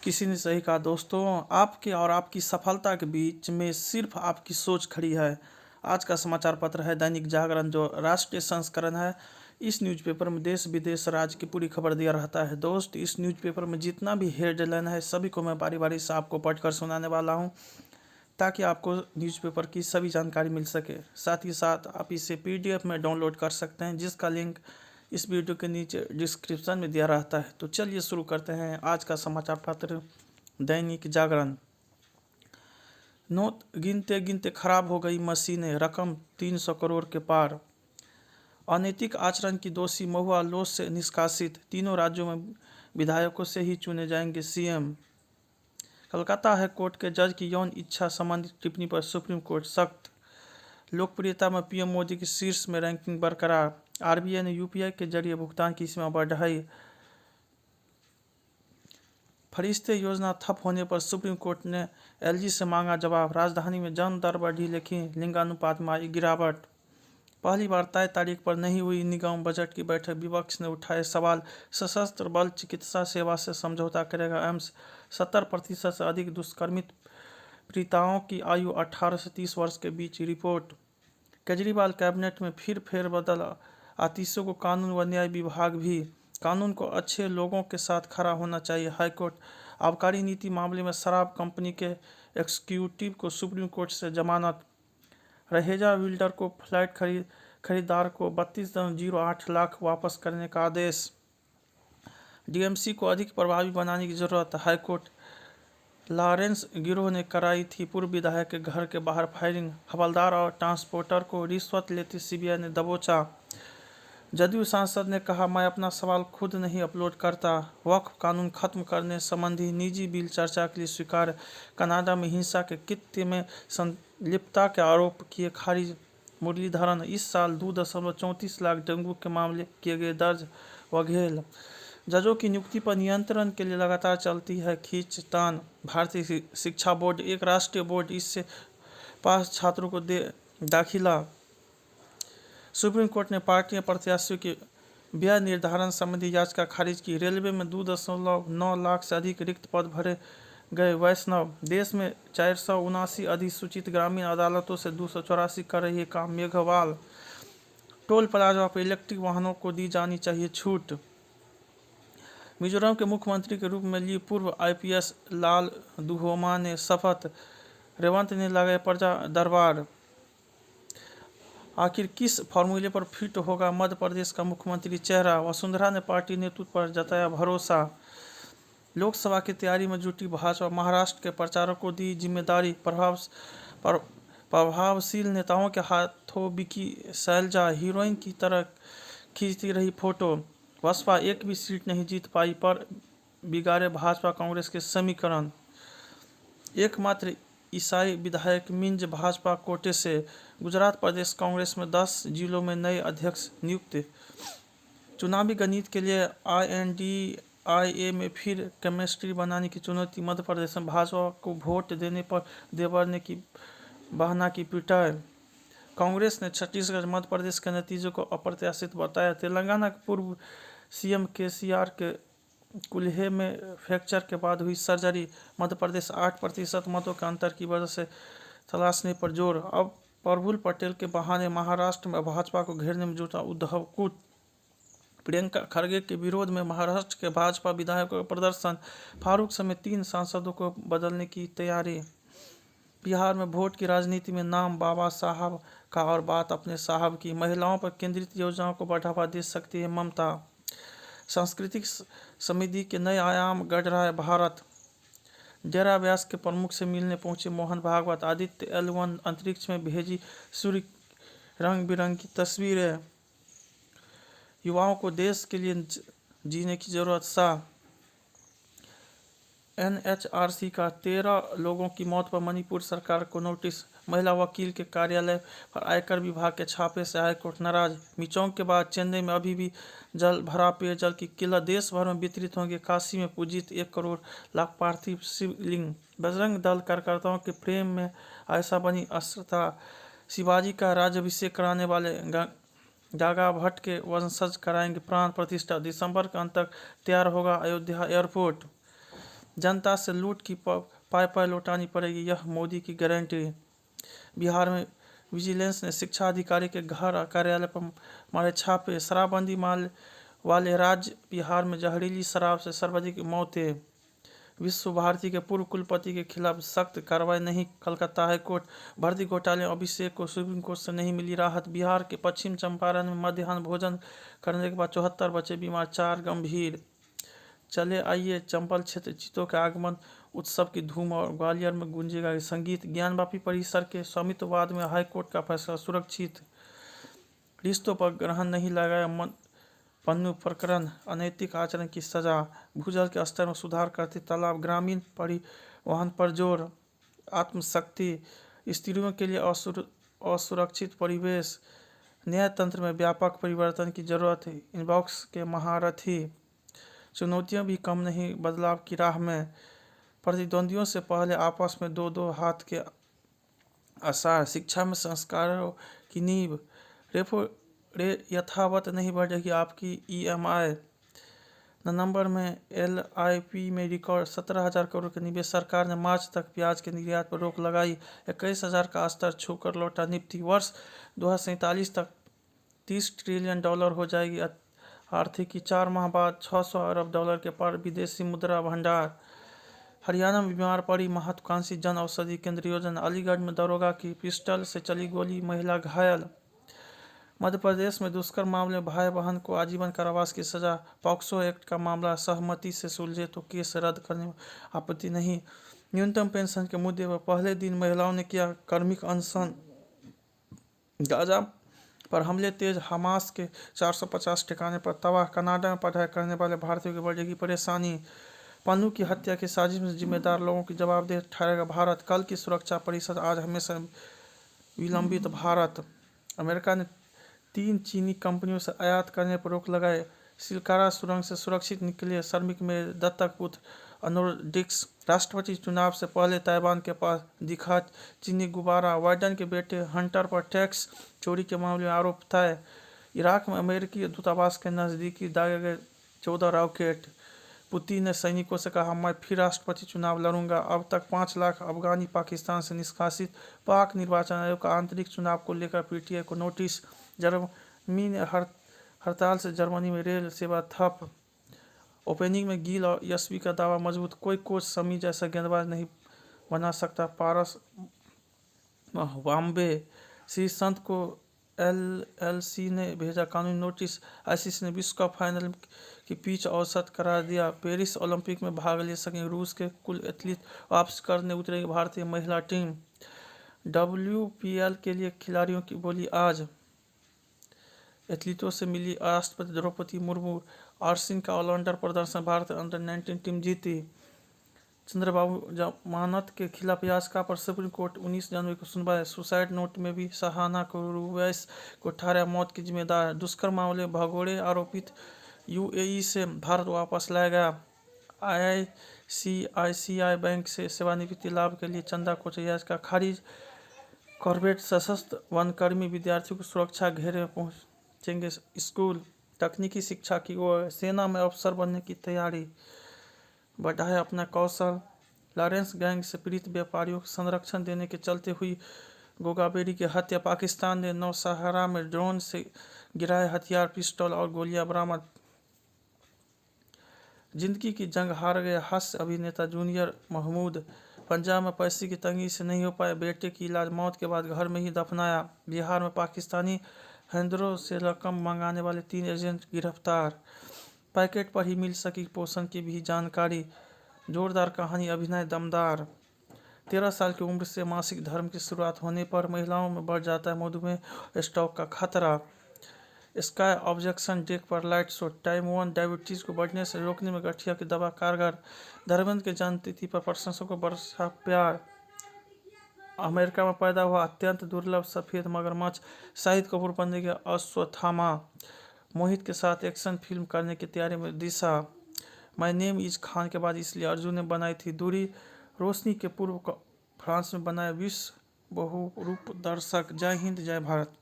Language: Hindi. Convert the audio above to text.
किसी ने सही कहा दोस्तों, आपके और आपकी सफलता के बीच में सिर्फ आपकी सोच खड़ी है। आज का समाचार पत्र है दैनिक जागरण, जो राष्ट्रीय संस्करण है। इस न्यूज़पेपर में देश विदेश राज्य की पूरी खबर दिया रहता है। दोस्त, इस न्यूज़पेपर में जितना भी हेडलाइन है सभी को मैं बारी बारी से आपको पढ़कर सुनाने वाला हूँ, ताकि आपको न्यूज़पेपर की सभी जानकारी मिल सके। साथ ही साथ आप इसे PDF में डाउनलोड कर सकते हैं, जिसका लिंक इस वीडियो के नीचे डिस्क्रिप्शन में दिया रहता है। तो चलिए शुरू करते हैं आज का समाचार पत्र दैनिक जागरण। नोट गिनते गिनते खराब हो गई मशीनें, रकम 300 करोड़ के पार। अनैतिक आचरण की दोषी महुआ लोस से निष्कासित, तीनों राज्यों में विधायकों से ही चुने जाएंगे CM। कलकत्ता हाई कोर्ट के जज की यौन इच्छा संबंधी टिप्पणी पर सुप्रीम कोर्ट सख्त। लोकप्रियता में PM मोदी की शीर्ष में रैंकिंग बरकरार। RBI ने UPI के जरिए भुगतान की सीमा बढ़ाई। फरिश्ते योजना ठप होने पर सुप्रीम कोर्ट ने LG से मांगा जवाब। राजधानी में जन दर बढ़ी, लेकिन लिंगानुपात में आई गिरावट। पहली बार तय तारीख पर नहीं हुई निगम बजट की बैठक, विपक्ष ने उठाए सवाल। सशस्त्र बल चिकित्सा सेवा से समझौता करेगा एम्स। 70% से अधिक दुष्कर्मित पीड़िताओं की आयु 18 से 30 वर्ष के बीच, रिपोर्ट। केजरीवाल कैबिनेट में फिर फेरबदल, आतिशों को कानून व न्याय विभाग भी। कानून को अच्छे लोगों के साथ खड़ा होना चाहिए, हाईकोर्ट। आबकारी नीति मामले में शराब कंपनी के एग्जीक्यूटिव को सुप्रीम कोर्ट से जमानत। रहेजा बिल्डर को फ्लैट खरीदार को 32.08 लाख वापस करने का आदेश। DMC को अधिक प्रभावी बनाने की जरूरत, हाईकोर्ट। लॉरेंस गिरोह ने कराई थी पूर्व विधायक के घर के बाहर फायरिंग, हवलदार और ट्रांसपोर्टर को रिश्वत लेते CBI ने दबोचा। जदयू सांसद ने कहा, मैं अपना सवाल खुद नहीं अपलोड करता। वक्फ कानून खत्म करने संबंधी निजी बिल चर्चा के लिए स्वीकार। कनाडा में हिंसा के कृत्य में संलिप्तता के आरोप किए खारिज। मुरलीधरन, इस साल 2.34 लाख डेंगू के मामले किए गए दर्ज। वघेल, जजों की नियुक्ति पर नियंत्रण के लिए लगातार चलती है खींचतान। भारतीय शिक्षा बोर्ड एक राष्ट्रीय बोर्ड, इससे पास छात्रों को दे दाखिला। सुप्रीम कोर्ट ने पार्टी प्रत्याशियों के व्यय निर्धारण संबंधी याचिका खारिज की। रेलवे में 2.9 लाख से अधिक रिक्त पद भरे गए। वैष्णव, देश में 479 अधिसूचित ग्रामीण अदालतों से 284 कर रही है काम। मेघवाल, टोल प्लाजा पर इलेक्ट्रिक वाहनों को दी जानी चाहिए छूट। मिजोरम के मुख्यमंत्री के रूप में ली पूर्व IPS लाल दुहोमा ने शपथ। रेवंत ने लगाए प्रजा दरबार। आखिर किस फॉर्मूले पर फिट होगा मध्य प्रदेश का मुख्यमंत्री चेहरा? वसुंधरा ने पार्टी नेतृत्व पर जताया भरोसा। लोकसभा की तैयारी में जुटी भाजपा, महाराष्ट्र के प्रचारकों को दी जिम्मेदारी। प्रभावशील नेताओं के हाथों बिकी शैलजा, हीरोइन की तरह खींचती रही फोटो। बसपा एक भी सीट नहीं जीत पाई, पर बिगाड़े भाजपा कांग्रेस के समीकरण। एकमात्र ईसाई विधायक मिंज भाजपा कोटे से। गुजरात प्रदेश कांग्रेस में 10 जिलों में नए अध्यक्ष नियुक्त। चुनावी गणित के लिए INDIA में फिर केमिस्ट्री बनाने की चुनौती। मध्य प्रदेश में भाजपा को वोट देने पर देवरने की बहाना की पिटाई। कांग्रेस ने छत्तीसगढ़ मध्य प्रदेश के नतीजों को अप्रत्याशित बताया। तेलंगाना के पूर्व CM KCR के कुल्हे में फ्रैक्चर के बाद हुई सर्जरी। मध्य प्रदेश 8% मतों के अंतर की वजह से तलाशने पर जोर। अब प्रफुल्ल पटेल के बहाने महाराष्ट्र में भाजपा को घेरने में जुटा उद्धव कूट। प्रियंका खड़गे के विरोध में महाराष्ट्र के भाजपा विधायकों का प्रदर्शन। फारूक समेत 3 सांसदों को बदलने की तैयारी। बिहार में वोट की राजनीति में नाम बाबा साहब का और बात अपने साहब की। महिलाओं पर केंद्रित योजनाओं को बढ़ावा दे सकती है ममता। सांस्कृतिक समृद्धि के नए आयाम गढ़ रहा है भारत। डेरा व्यास के प्रमुख से मिलने पहुंचे मोहन भागवत। आदित्य L1 अंतरिक्ष में भेजी सूर्य रंग बिरंगी तस्वीरें। युवाओं को देश के लिए जीने की जरूरत। शाह, NHRC का 13 लोगों की मौत पर मणिपुर सरकार को नोटिस। महिला वकील के कार्यालय पर आयकर विभाग के छापे से हाईकोर्ट नाराज। मिचोंग के बाद चेन्नई में अभी भी जल भरा पेयजल की किल्लत। देश भर में वितरित होंगे काशी में पूजित 1 करोड़ लाख पार्थिव शिवलिंग। बजरंग दल कार्यकर्ताओं के प्रेम में ऐसा बनी अस्त्रता। शिवाजी का राज्याभिषेक कराने वाले गागा भट्ट के वंशज कराएंगे प्राण प्रतिष्ठा। दिसंबर के अंत तक तैयार होगा अयोध्या एयरपोर्ट। जनता से लूट की पाई लौटानी पड़ेगी, यह मोदी की गारंटी। बिहार में विजिलेंस ने शिक्षा अधिकारी के घर और कार्यालय पर मारे छापे। शराबबंदी वाले राज्य बिहार में जहरीली शराब से सर्वाधिक मौतें। विश्व भारती के पूर्व कुलपति के खिलाफ सख्त कार्रवाई नहीं। कलकत्ता हाईकोर्ट भर्ती घोटाले अभिषेक को सुप्रीम कोर्ट से नहीं मिली राहत। बिहार के पश्चिम चंपारण में मध्याह्न भोजन करने के बाद 74 बच्चे बीमार, 4 गंभीर। चले आइए चंबल क्षेत्र चीतों के आगमन उत्सव की धूम और ग्वालियर में गूंजेगा संगीत। ज्ञानवापी परिसर के स्वामित्ववाद में हाईकोर्ट का फैसला सुरक्षित। रिश्तों पर ग्रहण नहीं लगाया पन्नू प्रकरण, अनैतिक आचरण की सजा। भूजल के स्तर में सुधार करते तालाब, ग्रामीण परिवहन पर जोर। आत्मशक्ति, स्त्रियों के लिए असुरक्षित परिवेश। न्याय तंत्र में व्यापक परिवर्तन की जरूरत है। इनबॉक्स के महारथी, चुनौतियां भी कम नहीं बदलाव की राह में। प्रतिद्वंदियों से पहले आपस में दो हाथ के आसार। शिक्षा में संस्कारों की नींव। रेपो रेट यथावत नहीं बढ़ेगी आपकी EMI। नवंबर में LIP में रिकॉर्ड 17,000 करोड़ के निवेश। सरकार ने मार्च तक प्याज के निर्यात पर रोक लगाई। 21,000 का स्तर छूकर लौटा निफ्टी। वर्ष 2047 तक $30 ट्रिलियन हो जाएगी आर्थिकी। 4 माह बाद $600 अरब के पार विदेशी मुद्रा भंडार। हरियाणा में बीमार पड़ी महत्वाकांक्षी जन औषधि केंद्र योजना। अलीगढ़ में दरोगा की पिस्टल से चली गोली, महिला घायल। मध्य प्रदेश में दुष्कर्म मामले में भाई बहन को आजीवन कारावास की सजा। पॉक्सो एक्ट का मामला सहमति से सुलझे तो केस रद्द करने में आपत्ति नहीं। न्यूनतम पेंशन के मुद्दे पर पहले दिन महिलाओं ने किया कार्मिक अनशन। गाजा पर हमले तेज, हमास के 450 ठिकाने पर तबाह। कनाडा में पढ़ाई करने वाले भारतीयों की बढ़ेगी परेशानी। पन्नू की हत्या की साजिश में जिम्मेदार लोगों की जवाबदेह ठहरेगा भारत। कल की सुरक्षा परिषद आज हमेशा विलंबित। भारत, अमेरिका ने 3 चीनी कंपनियों से आयात करने पर रोक लगाए। सिलकारा सुरंग से सुरक्षित निकले श्रमिक में दत्तक पुत्र अनोर्डिक्स। राष्ट्रपति चुनाव से पहले ताइवान के पास दिखा चीनी गुब्बारा। बाइडेन के बेटे हंटर पर टैक्स चोरी के मामले में आरोप तय। इराक में अमेरिकी दूतावास के नज़दीकी दागे गए 14 रॉकेट। पुतिन ने सैनिकों से कहा, मैं फिर राष्ट्रपति चुनाव लड़ूंगा। अब तक 5 लाख अफगानी पाकिस्तान से निष्कासित। पाक निर्वाचन आयोग का आंतरिक चुनाव को लेकर PTI को नोटिस। जर्मनी ने हड़ताल से जर्मनी में रेल सेवा ठप। ओपनिंग में गिल और यशवी का दावा मजबूत, कोई कोच शमी जैसा गेंदबाज नहीं बना सकता। पारस वाम्बे। श्रीसंत को LLC ने भेजा कानूनी नोटिस। ICC ने विश्व कप फाइनल की पिच औसत करार दिया। पेरिस ओलंपिक में भाग ले सकेंगे रूस के कुल एथलीट। वापस करने उतरेगी भारतीय महिला टीम। WPL के लिए खिलाड़ियों की बोली आज। एथलीटों से मिली राष्ट्रपति द्रौपदी मुर्मू। आर्सिन का ऑलराउंडर प्रदर्शन, भारत अंडर-19 टीम जीती। चंद्रबाबू जमानत के खिलाफ याचिका पर सुप्रीम कोर्ट 19 जनवरी को सुनवाई। सुसाइड नोट में भी सहाना को रुवैस को ठहराया मौत की जिम्मेदार। दुष्कर्म मामले भगोड़े आरोपित UAE से भारत वापस लाया गया। ICICI बैंक से सेवानिवृत्ति लाभ के लिए चंदा कोचर याचिका खारिज। कॉर्बेट सशस्त्र वनकर्मी विद्यार्थियों को सुरक्षा घेरे में पहुंचेंगे स्कूल। तकनीकी शिक्षा की ओर, सेना में अफसर बनने की तैयारी। बढ़ाए अपना कौशल। लॉरेंस गैंग से पीड़ित व्यापारियों को संरक्षण देने के चलते हुई गोगाबेरी की हत्या। पाकिस्तान ने नौशहरा में ड्रोन से गिराए हथियार, पिस्टल और गोलियां बरामद। जिंदगी की जंग हार गए हास्य अभिनेता जूनियर महमूद। पंजाब में पैसे की तंगी से नहीं हो पाए बेटे की इलाज, मौत के बाद घर में ही दफनाया। बिहार में पाकिस्तानी हैंडरों से रकम मंगाने वाले 3 एजेंट गिरफ्तार। पैकेट पर ही मिल सकी पोषण की भी जानकारी। जोरदार कहानी, अभिनय दमदार। 13 साल की उम्र से मासिक धर्म की शुरुआत होने पर महिलाओं में बढ़ जाता है मधुमेह स्ट्रोक का खतरा। स्काई ऑब्जेक्शन डेक पर लाइट शो, टाइप 1 डायबिटीज को बढ़ने से रोकने में गठिया की दवा कारगर। धर्मेंद्र के जन्मतिथि पर प्रशंसकों को बरसा प्यार। अमेरिका में पैदा हुआ अत्यंत दुर्लभ सफेद मगरमच्छ। शाहिद कपूर बनेगा अश्वत्थामा। मोहित के साथ एक्शन फिल्म करने की तैयारी में दिशा। माय नेम इज खान के बाद इसलिए अर्जुन ने बनाई थी दूरी। रोशनी के पूर्व फ्रांस में बनाया विश्व बहुरूप दर्शक। जय हिंद, जय भारत।